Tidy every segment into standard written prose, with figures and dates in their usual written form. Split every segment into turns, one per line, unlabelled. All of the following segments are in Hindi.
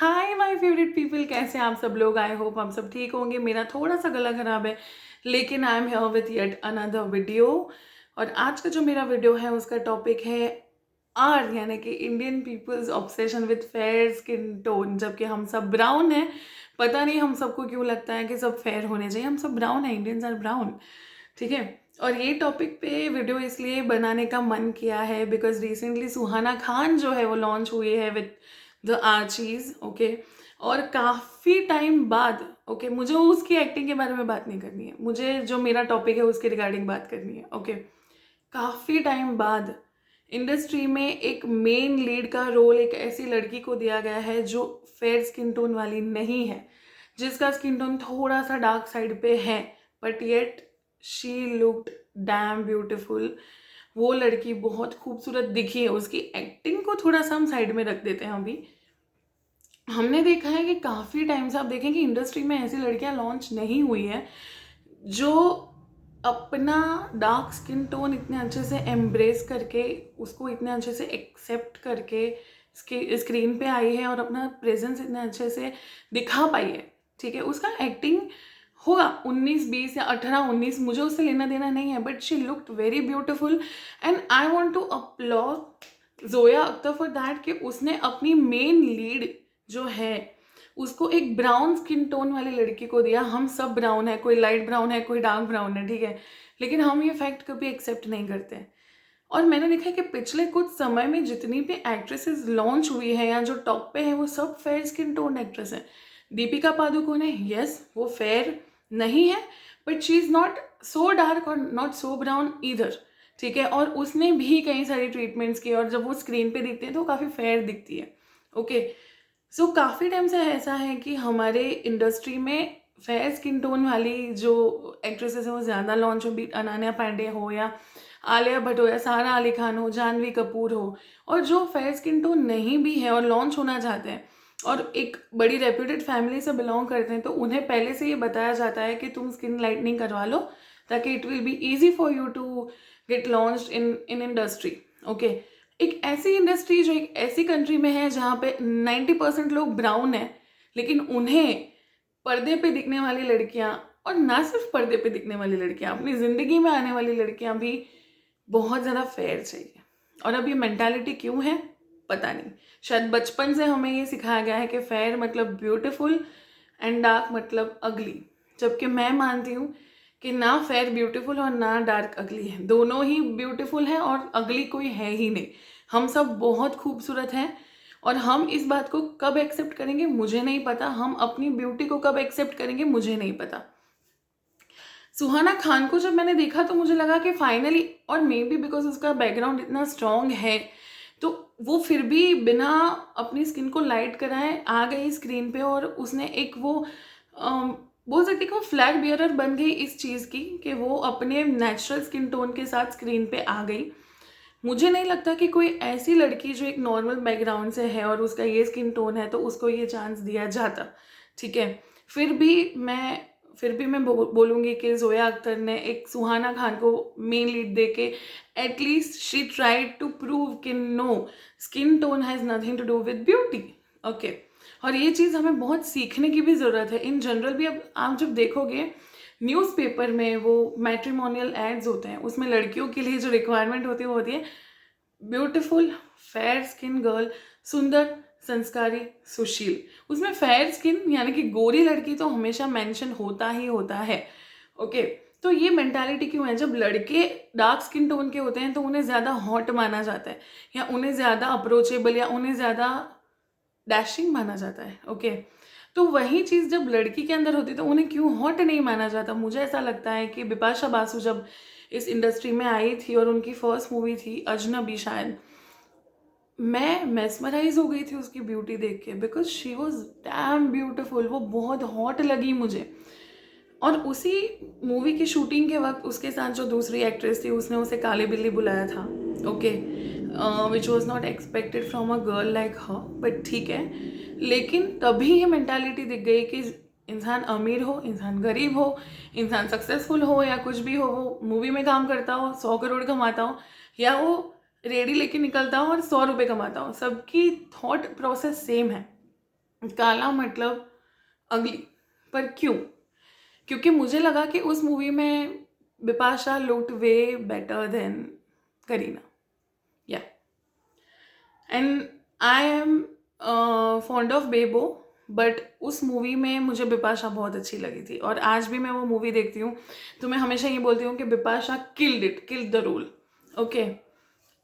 हाय माय फेवरेट पीपल, कैसे हैं आप सब लोग। आई होप आप सब ठीक होंगे। मेरा थोड़ा सा गला खराब है, लेकिन I am here with yet another video. और आज का जो मेरा वीडियो है उसका टॉपिक है आर, यानी कि Indian people's obsession with fair skin tone. जबकि हम सब ब्राउन हैं, पता नहीं हम सबको क्यों लगता है कि सब फेयर होने चाहिए। हम सब ब्राउन है, इंडियंस आर ब्राउन, ठीक है। और ये टॉपिक पे वीडियो इसलिए बनाने का मन किया है बिकॉज रिसेंटली सुहाना खान जो है वो लॉन्च हुई है विद द आर्चीज, ओके। और काफ़ी टाइम बाद, ओके, मुझे उसकी एक्टिंग के बारे में बात नहीं करनी है, मुझे जो मेरा टॉपिक है उसके रिगार्डिंग बात करनी है, ओके। काफ़ी टाइम बाद इंडस्ट्री में एक मेन लीड का रोल एक ऐसी लड़की को दिया गया है जो फेयर स्किन टोन वाली नहीं है, जिसका स्किन टोन थोड़ा सा डार्क साइड पे है, but yet she looked dam beautiful. वो लड़की बहुत खूबसूरत दिखी है। उसकी एक्टिंग को थोड़ा सा हम साइड में रख देते हैं। अभी हमने देखा है कि काफ़ी टाइम से आप देखें कि इंडस्ट्री में ऐसी लड़कियां लॉन्च नहीं हुई है जो अपना डार्क स्किन टोन इतने अच्छे से एम्ब्रेस करके, उसको इतने अच्छे से एक्सेप्ट करके स्क्रीन पे आई है और अपना प्रेजेंस इतने अच्छे से दिखा पाई है, ठीक है। उसका एक्टिंग होगा 19-20 या 18-19, मुझे उससे लेना देना नहीं है, but she looked very beautiful. And I want to upload Zoya Akhtar for that कि उसने अपनी मेन लीड जो है उसको एक ब्राउन स्किन टोन वाली लड़की को दिया। हम सब ब्राउन है, कोई लाइट ब्राउन है, कोई डार्क ब्राउन है, ठीक है, लेकिन हम ये फैक्ट कभी एक्सेप्ट नहीं करते हैं। और मैंने देखा है कि पिछले कुछ समय में जितनी भी एक्ट्रेसेस लॉन्च हुई है या जो टॉप पे है वो सब फेयर स्किन टोन एक्ट्रेस है। दीपिका पादुकोण है, यस वो फेयर नहीं है, but she is not so dark और नॉट सो ब्राउन ईदर, ठीक है। और उसने भी कई सारी ट्रीटमेंट्स की और जब वो स्क्रीन पे दिखती है तो काफ़ी फेयर दिखती है, ओके। सो काफ़ी टाइम से ऐसा है कि हमारे इंडस्ट्री में फेयर स्किन टोन वाली जो एक्ट्रेसेस हैं वो ज़्यादा लॉन्च हो, भी अनन्या पांडे हो या आलिया भट्ट हो या सारा अली खान हो, जानवी कपूर हो। और जो फेयर स्किन टोन नहीं भी है और लॉन्च होना चाहते हैं और एक बड़ी रेप्यूटेड फैमिली से बिलोंग करते हैं, तो उन्हें पहले से ये बताया जाता है कि तुम स्किन लाइटनिंग करवा लो ताकि it will be easy for you to get launch in industry, okay. एक ऐसी इंडस्ट्री जो एक ऐसी कंट्री में है जहाँ पे 90% लोग ब्राउन हैं, लेकिन उन्हें पर्दे पे दिखने वाली लड़कियाँ, और ना सिर्फ पर्दे पे दिखने वाली लड़कियाँ, अपनी ज़िंदगी में आने वाली लड़कियाँ भी बहुत ज़्यादा फेयर चाहिए। और अब ये मेंटालिटी क्यों है पता नहीं। शायद बचपन से हमें ये सिखाया गया है कि फेयर मतलब ब्यूटीफुल एंड डार्क मतलब अगली। जबकि मैं मानती हूँ कि ना फेयर ब्यूटीफुल और ना डार्क अगली है, दोनों ही ब्यूटीफुल है और अगली कोई है ही नहीं। हम सब बहुत खूबसूरत हैं और हम इस बात को कब एक्सेप्ट करेंगे मुझे नहीं पता, हम अपनी ब्यूटी को कब एक्सेप्ट करेंगे मुझे नहीं पता। सुहाना खान को जब मैंने देखा तो मुझे लगा कि फाइनली, और मे बी बिकॉज उसका बैकग्राउंड इतना स्ट्रॉन्ग है, तो वो फिर भी बिना अपनी स्किन को लाइट कराए आ गई स्क्रीन पे और उसने एक वो बोल सकती कि वो फ्लैग बियरर बन गई इस चीज़ की कि वो अपने नेचुरल स्किन टोन के साथ स्क्रीन पे आ गई। मुझे नहीं लगता कि कोई ऐसी लड़की जो एक नॉर्मल बैकग्राउंड से है और उसका ये स्किन टोन है तो उसको ये चांस दिया जाता, ठीक है। फिर भी मैं फिर भी मैं बोलूँगी कि जोया अख्तर ने एक सुहाना खान को मेन लीड दे के at least she tried to prove कि no, skin tone has nothing to do with beauty, okay. और ये चीज़ हमें बहुत सीखने की भी ज़रूरत है इन जनरल भी। अब आप जब देखोगे न्यूज़पेपर में वो मैट्रिमोनियल एड्स होते हैं, उसमें लड़कियों के लिए जो रिक्वायरमेंट होती है वो होती है ब्यूटीफुल फेयर स्किन गर्ल, सुंदर, संस्कारी, सुशील। उसमें फेयर स्किन यानी कि गोरी लड़की तो हमेशा मेंशन होता ही होता है, ओके। तो ये मेंटालिटी क्यों है, जब लड़के डार्क स्किन टोन के होते हैं तो उन्हें ज़्यादा हॉट माना जाता है या उन्हें ज़्यादा अप्रोचेबल या उन्हें ज़्यादा डैशिंग माना जाता है, ओके। तो वही चीज़ जब लड़की के अंदर होती है तो उन्हें क्यों हॉट नहीं माना जाता। मुझे ऐसा लगता है कि बिपाशा बासु जब इस इंडस्ट्री में आई थी और उनकी फर्स्ट मूवी थी अजनबी, शायद मैं मेस्मराइज हो गई थी उसकी ब्यूटी देख के, because she was damn beautiful. वो बहुत हॉट लगी मुझे। और उसी मूवी की शूटिंग के वक्त उसके साथ जो दूसरी एक्ट्रेस थी उसने उसे काली बिल्ली बुलाया था, okay, which was not expected from a girl like her, but ठीक है। लेकिन तभी ये मेंटालिटी दिख गई कि इंसान अमीर हो, इंसान गरीब हो, इंसान सक्सेसफुल हो या कुछ भी हो, वो मूवी में काम करता हो 100 करोड़ कमाता हो या वो रेडी लेके निकलता हो और 100 रुपये कमाता हो, सबकी थॉट प्रोसेस सेम है। काला मतलब अगली। पर क्यों? क्योंकि मुझे लगा कि उस मूवी में Bipasha looked way better than Kareena. Yeah and I am fond of Bebo, but उस मूवी में मुझे बिपाशा बहुत अच्छी लगी थी, और आज भी मैं वो मूवी देखती हूँ तो मैं हमेशा ये बोलती हूँ कि Bipasha killed the role. Okay,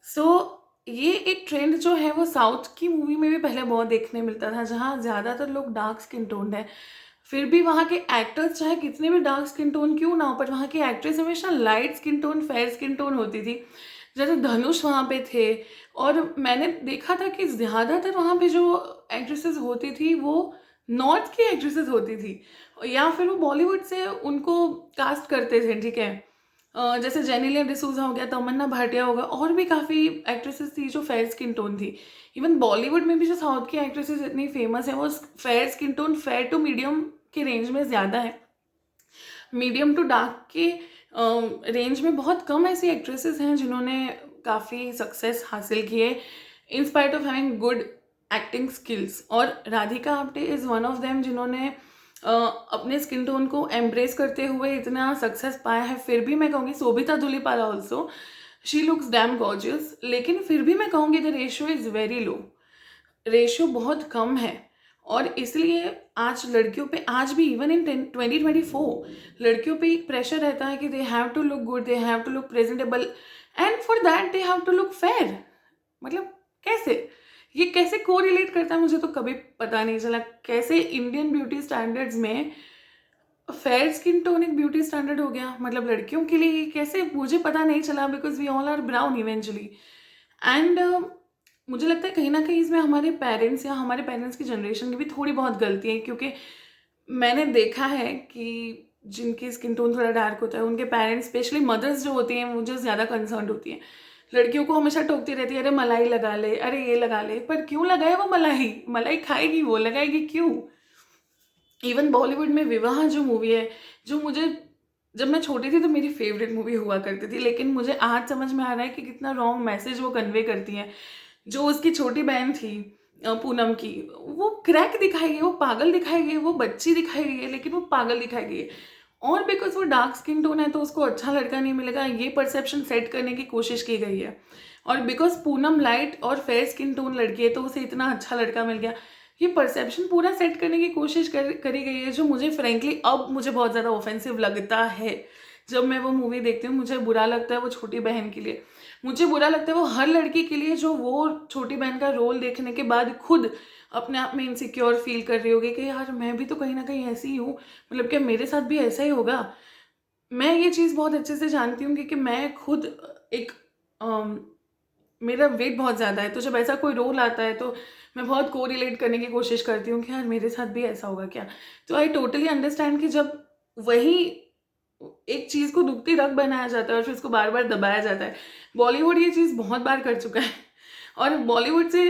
so ये एक ट्रेंड जो है वो साउथ की मूवी में भी पहले बहुत देखने मिलता था, जहाँ ज़्यादातर लोग डार्क स्किन टोन है। फिर भी वहाँ के एक्टर्स चाहे कितने भी डार्क स्किन टोन क्यों ना हो, पर वहाँ की एक्ट्रेस हमेशा light skin tone, fair skin tone होती थी। जैसे धनुष वहाँ पे थे, और मैंने देखा था कि ज़्यादातर वहाँ पे जो एक्ट्रेसेस होती थी वो नॉर्थ की एक्ट्रेसेस होती थी, या फिर वो बॉलीवुड से उनको कास्ट करते थे। ठीक है, जैसे जेनेलिया डिसूजा हो गया, तमन्ना भाटिया होगा, और भी काफ़ी एक्ट्रेसेस थी जो फेयर स्किन टोन थी। इवन बॉलीवुड में भी जो साउथ की एक्ट्रेसेस इतनी फेमस हैं वो fair skin tone, fair to medium के रेंज में ज़्यादा है। मीडियम टू डार्क के रेंज में बहुत कम ऐसी एक्ट्रेसेस हैं जिन्होंने काफ़ी सक्सेस हासिल किए in spite of having good acting skills, और Radhika Apte is one of them जिन्होंने अपने स्किन टोन को एम्ब्रेस करते हुए इतना सक्सेस पाया है। फिर भी मैं कहूँगी Sobhita Dhulipala also, she looks dam gorgeous, लेकिन फिर भी मैं कहूँगी the ratio is very low, ratio बहुत कम है। और इसलिए आज लड़कियों पे, आज भी इवन इन 2024 लड़कियों पे एक प्रेशर रहता है कि they have to look good, they have to look presentable, and for that they have to look fair. मतलब कैसे, ये कैसे को रिलेट करता है मुझे तो कभी पता नहीं चला। कैसे इंडियन ब्यूटी स्टैंडर्ड्स में फेयर स्किन टोन एक ब्यूटी स्टैंडर्ड हो गया, मतलब लड़कियों के लिए कैसे, मुझे पता नहीं चला, because we all are brown eventually. And मुझे लगता है कहीं ना कहीं इसमें हमारे पेरेंट्स या हमारे पेरेंट्स की जनरेशन की भी थोड़ी बहुत गलती है, क्योंकि मैंने देखा है कि जिनकी स्किन टोन थोड़ा डार्क होता है उनके पेरेंट्स, स्पेशली मदर्स जो होती हैं, मुझे ज़्यादा कंसर्न होती हैं, लड़कियों को हमेशा टोकती रहती है, अरे मलाई लगा ले, अरे ये लगा ले। पर क्यों लगाए वो मलाई? मलाई खाएगी, वो लगाएगी क्यों? इवन बॉलीवुड में विवाह जो मूवी है, जो मुझे, जब मैं छोटी थी तो मेरी फेवरेट मूवी हुआ करती थी, लेकिन मुझे आज समझ में आ रहा है कि कितना रॉन्ग मैसेज वो कन्वे करती है। जो उसकी छोटी बहन थी पूनम की, वो क्रैक दिखाई गई, वो पागल दिखाई गई, वो बच्ची दिखाई गई है, लेकिन वो पागल दिखाई गई है। और बिकॉज वो डार्क स्किन टोन है तो उसको अच्छा लड़का नहीं मिलेगा, ये परसेप्शन सेट करने की कोशिश की गई है। और बिकॉज पूनम लाइट और फेयर स्किन टोन लड़की है तो उसे इतना अच्छा लड़का मिल गया, ये परसेप्शन पूरा सेट करने की कोशिश करी गई है, जो मुझे फ्रेंकली अब मुझे बहुत ज़्यादा ऑफेंसिव लगता है। जब मैं वो मूवी देखती हूँ मुझे बुरा लगता है वो छोटी बहन के लिए, मुझे बुरा लगता है वो हर लड़की के लिए जो वो छोटी बहन का रोल देखने के बाद खुद अपने आप में इनसिक्योर फील कर रही होगी कि यार मैं भी तो कहीं ना कहीं ऐसी ही हूँ, मतलब क्या मेरे साथ भी ऐसा ही होगा। मैं ये चीज़ बहुत अच्छे से जानती हूँ क्योंकि मैं खुद एक मेरा वेट बहुत ज़्यादा है, तो जब ऐसा कोई रोल आता है तो मैं बहुत को रिलेट करने की कोशिश करती हूँ कि यार मेरे साथ भी ऐसा होगा क्या। तो आई टोटली अंडरस्टैंड कि जब वही एक चीज़ को दुखती रग बनाया जाता है और फिर उसको बार बार दबाया जाता है, बॉलीवुड ये चीज़ बहुत बार कर चुका है। और बॉलीवुड से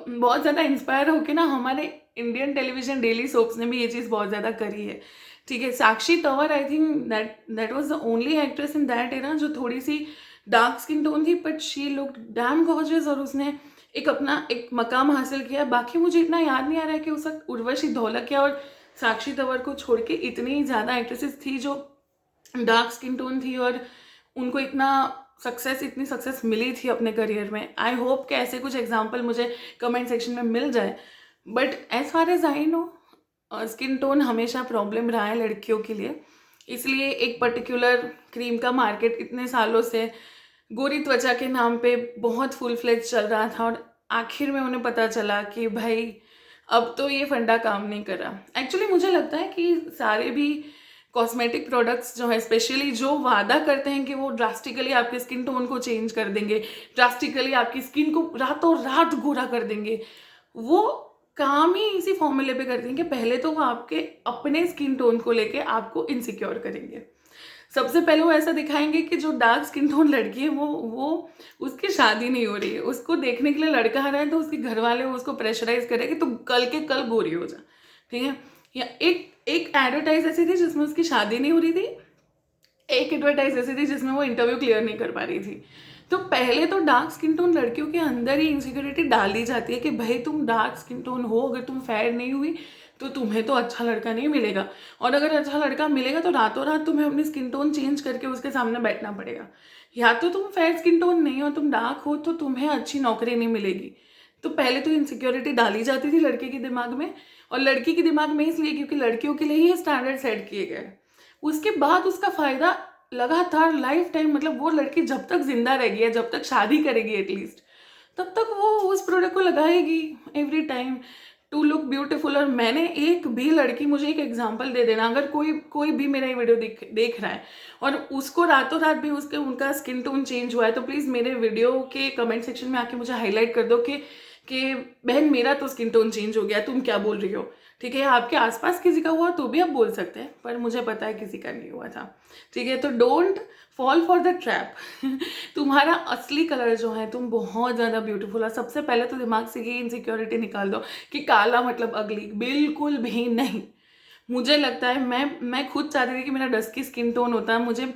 बहुत ज़्यादा इंस्पायर होकर ना हमारे इंडियन टेलीविजन डेली सोप्स ने भी ये चीज़ बहुत ज़्यादा करी है। ठीक है, Sakshi Tanwar, I think that was the only actress in that era जो थोड़ी सी डार्क स्किन टोन थी, but she looked damn gorgeous, और उसने एक अपना एक मकाम हासिल किया। बाकी मुझे इतना याद नहीं आ रहा है कि उस वक्त उर्वशी धौलकिया और साक्षी तंवर को छोड़ के इतनी ज़्यादा एक्ट्रेसेस थी जो डार्क स्किन टोन थी और उनको इतनी सक्सेस मिली थी अपने करियर में। आई होप कि ऐसे कुछ एग्जाम्पल मुझे कमेंट सेक्शन में मिल जाए। But as far as I know, skin tone हमेशा प्रॉब्लम रहा है लड़कियों के लिए, इसलिए एक पर्टिकुलर क्रीम का मार्केट इतने सालों से गोरी त्वचा के नाम पे बहुत फुल फ्लेज चल रहा था, और आखिर में उन्हें पता चला कि भाई अब तो ये फंडा काम नहीं कर रहा। एक्चुअली मुझे लगता है कि सारे भी कॉस्मेटिक प्रोडक्ट्स जो है, स्पेशली जो वादा करते हैं कि वो ड्रास्टिकली आपके स्किन टोन को चेंज कर देंगे, ड्रास्टिकली आपकी स्किन को रातों रात गोरा कर देंगे, वो काम ही इसी फॉर्मूले पे करते हैं कि पहले तो वो आपके अपने स्किन टोन को लेके आपको इनसिक्योर करेंगे। सबसे पहले वो ऐसा दिखाएंगे कि जो डार्क स्किन टोन लड़की है वो उसकी शादी नहीं हो रही है, उसको देखने के लिए लड़का आ रहा है तो उसके घर वाले उसको प्रेशराइज करें कि तू कल के कल गोरी हो जा। ठीक है, या एक एक एडवर्टाइज ऐसी थी जिसमें उसकी शादी नहीं हो रही थी, एक एडवर्टाइज ऐसी थी जिसमें वो इंटरव्यू क्लियर नहीं कर पा रही थी। तो पहले तो डार्क स्किन टोन लड़कियों के अंदर ही इनसिक्योरिटी डाल दी जाती है कि भाई तुम डार्क स्किन टोन हो, अगर तुम फेयर नहीं हुई तो तुम्हें तो अच्छा लड़का नहीं मिलेगा, और अगर अच्छा लड़का मिलेगा तो रातों रात तुम्हें अपनी स्किन टोन चेंज करके उसके सामने बैठना पड़ेगा। या तो तुम फेयर स्किन टोन नहीं हो, तुम डार्क हो, तो तुम्हें अच्छी नौकरी नहीं मिलेगी। तो पहले तो इनसिक्योरिटी डाली जाती थी लड़के के दिमाग में, और लड़की के दिमाग में इसलिए क्योंकि लड़कियों के लिए ही स्टैंडर्ड सेट किए गए। उसके बाद उसका फायदा लगातार लाइफ टाइम, मतलब वो लड़की जब तक जिंदा रहेगी या जब तक शादी करेगी एटलीस्ट, तब तक वो उस प्रोडक्ट को लगाएगी every time to look beautiful. और मैंने एक भी लड़की, मुझे एक एग्जांपल दे देना, अगर कोई कोई भी मेरा ये वीडियो देख रहा है और उसको रातों रात भी उनका स्किन टोन चेंज हुआ है, तो प्लीज़ मेरे वीडियो के कमेंट सेक्शन में आके मुझे हाईलाइट कर दो कि बहन मेरा तो स्किन टोन चेंज हो गया, तुम क्या बोल रही हो। ठीक है, आपके आसपास किसी का हुआ तो भी आप बोल सकते हैं, पर मुझे पता है किसी का नहीं हुआ था। ठीक है, तो don't fall for the trap. तुम्हारा असली कलर जो है, तुम बहुत ज़्यादा ब्यूटीफुल है। सबसे पहले तो दिमाग से ये इनसिक्योरिटी निकाल दो कि काला मतलब अगली, बिल्कुल भी नहीं। मुझे लगता है मैं खुद चाहती थी कि मेरा डस्की स्किन टोन होता है। मुझे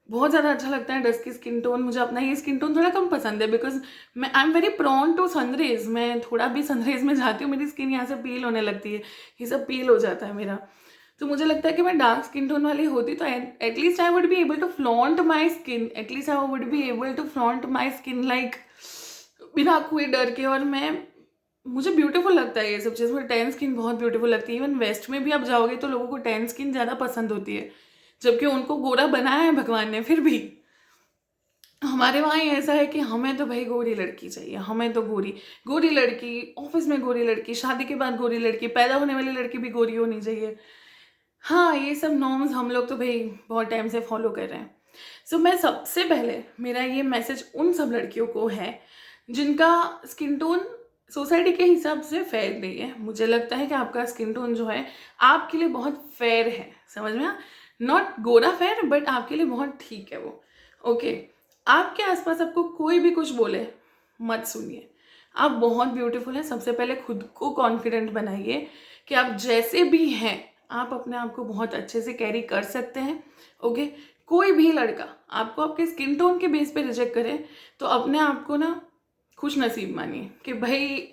बहुत ज़्यादा अच्छा लगता है डस्की स्किन टोन। मुझे अपना ये स्किन टोन थोड़ा कम पसंद है बिकॉज मैं I am very prone to sunrays. मैं थोड़ा भी सनरेज में जाती हूँ मेरी स्किन यहाँ से पील होने लगती है, ये सब पील हो जाता है मेरा। तो मुझे लगता है कि मैं डार्क स्किन टोन वाली होती तो at least I would be able to flaunt my skin, at least I would be able to flaunt my skin like बिना कोई डर के। और मुझे ब्यूटीफुल लगता है ये सब चीज़। मुझे टैन स्किन बहुत ब्यूटीफुल लगती है। इवन वेस्ट में भी आप जाओगे तो लोगों को टैन स्किन ज़्यादा पसंद होती है, जबकि उनको गोरा बनाया है भगवान ने। फिर भी हमारे वहाँ ही ऐसा है कि हमें तो भाई गोरी लड़की चाहिए, हमें तो गोरी गोरी लड़की, ऑफिस में गोरी लड़की, शादी के बाद गोरी लड़की, पैदा होने वाली लड़की भी गोरी होनी चाहिए। हाँ, ये सब नॉर्म्स हम लोग तो भाई बहुत टाइम से फॉलो कर रहे हैं। सो मैं सबसे पहले, मेरा ये मैसेज उन सब लड़कियों को है जिनका स्किन टोन सोसाइटी के हिसाब से फेयर नहीं है। मुझे लगता है कि आपका स्किन टोन जो है आपके लिए बहुत फेयर है, समझ में? नॉट गोरा फेयर, बट आपके लिए बहुत ठीक है वो। ओके, आपके आसपास आपको कोई भी कुछ बोले मत सुनिए। आप बहुत ब्यूटीफुल हैं। सबसे पहले खुद को कॉन्फिडेंट बनाइए कि आप जैसे भी हैं आप अपने आप को बहुत अच्छे से कैरी कर सकते हैं। ओके, कोई भी लड़का आपको आपके स्किन टोन के बेस पे रिजेक्ट करे तो अपने आप को ना खुश नसीब मानिए कि भाई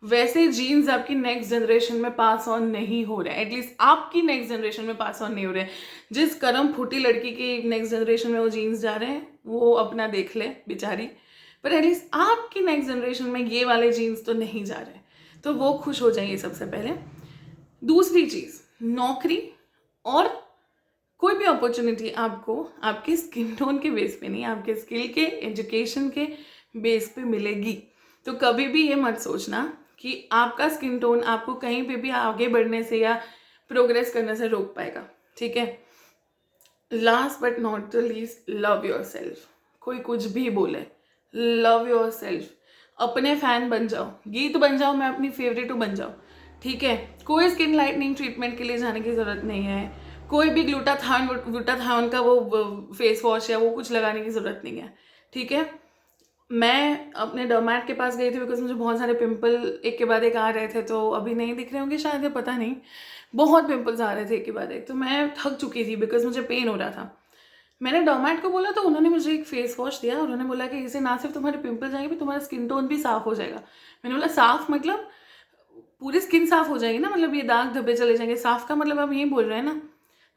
वैसे जीन्स आपकी नेक्स्ट जनरेशन में पास ऑन नहीं हो रहे हैं, एटलीस्ट आपकी नेक्स्ट जनरेशन में पास ऑन नहीं हो रहे हैं। जिस करम फूटी लड़की की नेक्स्ट जनरेशन में वो जीन्स जा रहे हैं वो अपना देख ले बेचारी, पर एटलीस्ट आपकी नेक्स्ट जनरेशन में ये वाले जीन्स तो नहीं जा रहे, तो वो खुश हो जाइए सबसे पहले। दूसरी चीज़, नौकरी और कोई भी अपॉर्चुनिटी आपको आपके स्किन टोन के बेस पे नहीं, आपके स्किल के, एजुकेशन के बेस पे मिलेगी। तो कभी भी ये मत सोचना कि आपका स्किन टोन आपको कहीं पे भी आगे बढ़ने से या प्रोग्रेस करने से रोक पाएगा। ठीक है, last but not the least, love your self. कोई कुछ भी बोले, लव योर सेल्फ। अपने फैन बन जाओ, गीत बन जाओ, मैं अपनी फेवरेट बन जाओ। ठीक है, कोई स्किन लाइटनिंग ट्रीटमेंट के लिए जाने की ज़रूरत नहीं है, कोई भी ग्लूटाथायोन का वो फेस वॉश या वो कुछ लगाने की ज़रूरत नहीं है। ठीक है, मैं अपने डर्मैट के पास गई थी बिकॉज मुझे बहुत सारे पिंपल एक के बाद एक आ रहे थे, तो अभी नहीं दिख रहे होंगे शायद, या पता नहीं, बहुत पिंपल्स आ रहे थे एक के बाद एक। तो मैं थक चुकी थी बिकॉज मुझे पेन हो रहा था। मैंने डर्मैट को बोला तो उन्होंने मुझे एक फेस वॉश दिया, उन्होंने बोला कि इसे ना सिर्फ तुम्हारे पिंपल जाएंगे भी तुम्हारा स्किन टोन भी साफ हो जाएगा। मैंने बोला साफ मतलब पूरी स्किन साफ हो जाएगी ना, मतलब ये दाग धब्बे चले जाएंगे, साफ का मतलब आप यही बोल रहे हैं ना।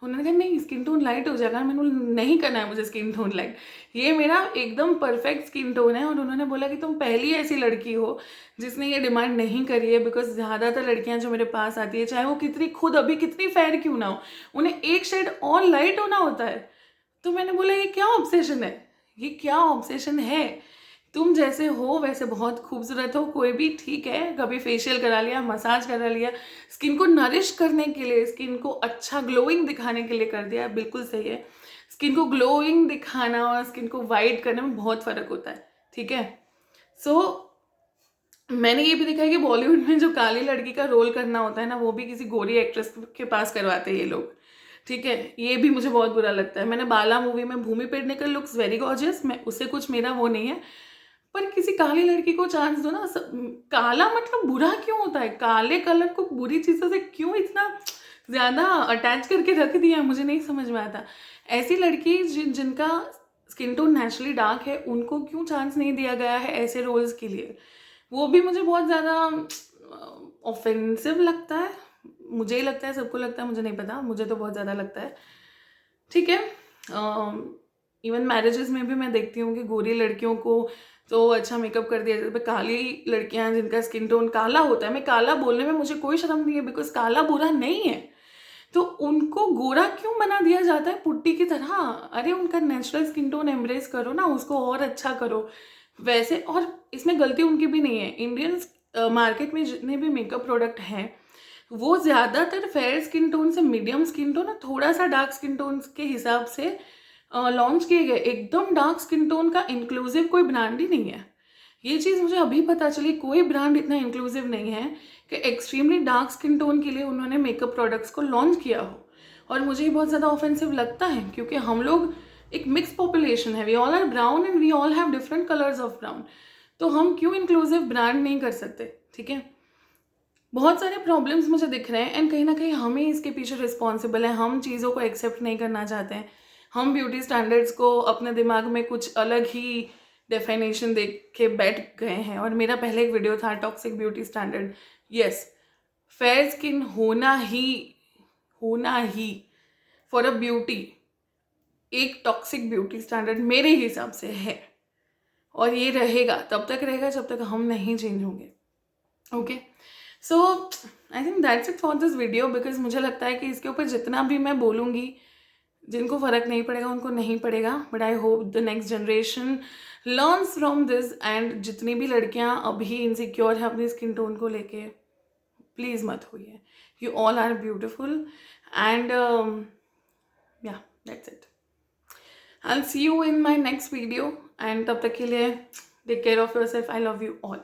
उन्होंने कहा नहीं, स्किन टोन लाइट हो जाएगा। मैंने बोला नहीं करना है मुझे स्किन टोन लाइट, ये मेरा एकदम परफेक्ट स्किन टोन है। और उन्होंने बोला कि तुम पहली ऐसी लड़की हो जिसने ये डिमांड नहीं करी है, बिकॉज ज़्यादातर लड़कियां जो मेरे पास आती है, चाहे वो कितनी खुद अभी कितनी फेयर क्यों ना हो, उन्हें एक शेड और लाइट होना होता है। तो मैंने बोला ये क्या ऑब्सेशन है, ये क्या ऑब्सेशन है? तुम जैसे हो वैसे बहुत खूबसूरत हो, कोई भी ठीक है, कभी फेशियल करा लिया, मसाज करा लिया, स्किन को नरिश करने के लिए, स्किन को अच्छा ग्लोइंग दिखाने के लिए कर दिया, बिल्कुल सही है। स्किन को ग्लोइंग दिखाना और स्किन को वाइट करने में बहुत फ़र्क होता है। ठीक है, सो मैंने ये भी देखा है कि बॉलीवुड में जो काली लड़की का रोल करना होता है ना, वो भी किसी गोरी एक्ट्रेस के पास करवाते हैं ये लोग। ठीक है, ये भी मुझे बहुत बुरा लगता है। मैंने बाला मूवी में भूमि पेडनेकर लुक्स वेरी गॉर्जियस, मैं उससे कुछ मेरा वो नहीं है, पर किसी काली लड़की को चांस दो ना। काला मतलब बुरा क्यों होता है? काले कलर को बुरी चीज़ों से क्यों इतना ज़्यादा अटैच करके रख दिया, मुझे नहीं समझ में आता। ऐसी लड़की जिनका स्किन टोन नेचुरली डार्क है उनको क्यों चांस नहीं दिया गया है ऐसे रोल्स के लिए, वो भी मुझे बहुत ज़्यादा ऑफेंसिव लगता है। मुझे ही लगता है, सबको लगता है, मुझे नहीं पता, मुझे तो बहुत ज़्यादा लगता है। ठीक है, इवन मैरिजेस में भी मैं देखती हूँ कि गोरी लड़कियों को तो अच्छा मेकअप कर दिया जाता है, काली लड़कियाँ जिनका स्किन टोन काला होता है, मैं काला बोलने में मुझे कोई शर्म नहीं है बिकॉज काला बुरा नहीं है, तो उनको गोरा क्यों बना दिया जाता है पुट्टी की तरह? अरे उनका नेचुरल स्किन टोन एम्ब्रेस करो ना, उसको और अच्छा करो वैसे। और इसमें गलती उनकी भी नहीं है। इंडियन मार्केट में जितने भी मेकअप प्रोडक्ट हैं वो ज़्यादातर फेयर स्किन टोन से मीडियम स्किन टोन और थोड़ा सा डार्क स्किन टोन के हिसाब से लॉन्च किए गए। एकदम डार्क स्किन टोन का इंक्लूसिव कोई ब्रांड ही नहीं है। ये चीज़ मुझे अभी पता चली, कोई ब्रांड इतना इंक्लूसिव नहीं है कि एक्सट्रीमली डार्क स्किन टोन के लिए उन्होंने मेकअप प्रोडक्ट्स को लॉन्च किया हो। और मुझे ये बहुत ज़्यादा ऑफेंसिव लगता है क्योंकि हम लोग एक मिक्स पॉपुलेशन है, we all are brown and we all have different colours of brown, तो हम क्यों इंक्लूसिव ब्रांड नहीं कर सकते? ठीक है, बहुत सारे प्रॉब्लम्स मुझे दिख रहे हैं एंड कहीं ना कहीं हम ही इसके पीछे रिस्पॉन्सिबल है। हम चीज़ों को एक्सेप्ट नहीं करना चाहते हैं, हम ब्यूटी स्टैंडर्ड्स को अपने दिमाग में कुछ अलग ही डेफिनेशन देख के बैठ गए हैं। और मेरा पहले एक वीडियो था toxic beauty standard. Yes, fair skin होना ही फॉर अ ब्यूटी एक टॉक्सिक ब्यूटी स्टैंडर्ड मेरे हिसाब से है, और ये रहेगा, तब तक रहेगा जब तक हम नहीं चेंज होंगे। Okay, so I think that's it for this video, because मुझे लगता है कि इसके ऊपर जितना भी मैं बोलूँगी जिनको फ़र्क नहीं पड़ेगा उनको नहीं पड़ेगा, but I hope the next generation learns from this. And जितनी भी लड़कियां अभी इनसिक्योर हैं अपनी स्किन टोन को लेके, प्लीज़ मत होइए, you all are beautiful and yeah that's it. I will see you in my next video and तब तक के लिए take care of yourself. I love you all.